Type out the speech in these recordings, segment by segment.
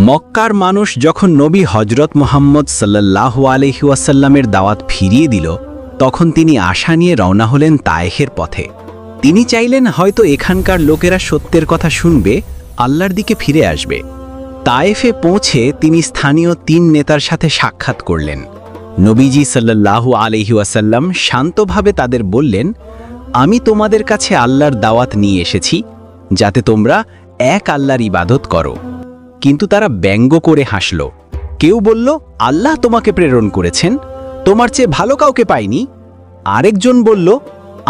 মক্কার মানুষ যখন নবী হজরত মুহাম্মদ সাল্লাল্লাহু আলাইহি ওয়াসাল্লামের দাওয়াত ফিরিয়ে দিল, তখন তিনি আশা নিয়ে রওনা হলেন তায়েফের পথে। তিনি চাইলেন হয়তো এখানকার লোকেরা সত্যের কথা শুনবে, আল্লাহর দিকে ফিরে আসবে। তায়েফে পৌঁছে তিনি স্থানীয় 3 নেতার সাথে সাক্ষাৎ করলেন। নবীজি সাল্লাল্লাহু আলাইহি ওয়াসাল্লাম শান্তভাবে তাদের বললেন, আমি তোমাদের কাছে আল্লাহর দাওয়াত নিয়ে এসেছি, যাতে তোমরা এক আল্লাহর ইবাদত করো। কিন্তু তারা ব্যঙ্গ করে হাসল। কেউ বলল, আল্লাহ তোমাকে প্রেরণ করেছেন, তোমার চেয়ে ভালো কাউকে পাইনি। আরেকজন বলল,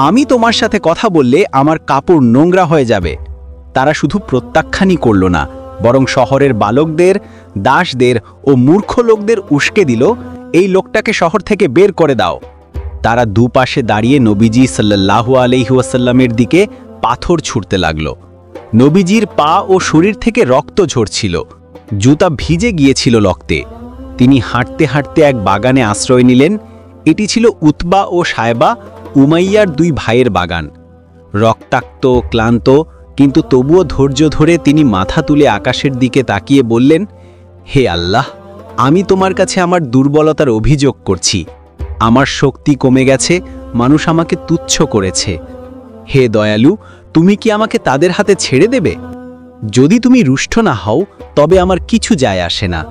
আমি তোমার সাথে কথা বললে আমার কাপড় নোংরা হয়ে যাবে। তারা শুধু প্রত্যাখ্যানই করল না, বরং শহরের বালকদের, দাসদের ও মূর্খ লোকদের উস্কে দিল, এই লোকটাকে শহর থেকে বের করে দাও। তারা দুপাশে দাঁড়িয়ে নবীজি সাল্লাল্লাহু আলাইহি ওয়াসাল্লামের দিকে পাথর ছুঁড়তে লাগল। নবীজির পা ও শরীর থেকে রক্ত ঝরছিল, জুতা ভিজে গিয়েছিল রক্তে। তিনি হাঁটতে হাঁটতে এক বাগানে আশ্রয় নিলেন। এটি ছিল উতবা ও সায়বা, উমাইয়ার 2 ভাইয়ের বাগান। রক্তাক্ত, ক্লান্ত, কিন্তু তবুও ধৈর্য ধরে তিনি মাথা তুলে আকাশের দিকে তাকিয়ে বললেন, হে আল্লাহ, আমি তোমার কাছে আমার দুর্বলতার অভিযোগ করছি। আমার শক্তি কমে গেছে, মানুষ আমাকে তুচ্ছ করেছে। হে দয়ালু, তুমি কি আমাকে তাদের হাতে ছেড়ে দেবে? যদি তুমি রুষ্ট না হও, তবে আমার কিছু যায় আসে না।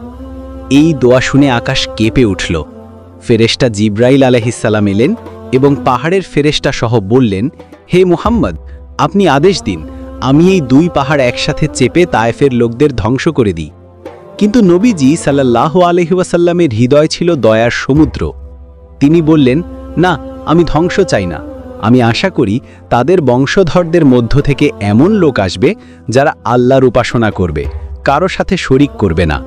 এই দোয়া শুনে আকাশ কেঁপে উঠল। ফেরেশতা জিবরাইল আলাইহিস সালাম এলেন এবং পাহাড়ের ফেরেশতা সহ বললেন, হে মুহাম্মদ, আপনি আদেশ দিন, আমি এই 2 পাহাড় একসাথে চেপে তায়েফের লোকদের ধ্বংস করে দিই। কিন্তু নবীজি সাল্লাল্লাহু আলাইহি ওয়াসাল্লামের হৃদয় ছিল দয়ার সমুদ্র। তিনি বললেন, না, আমি ধ্বংস চাই না। আমি আশা করি তাদের বংশধরদের মধ্য থেকে এমন লোক আসবে যারা আল্লাহর উপাসনা করবে, কারো সাথে শরিক করবে না।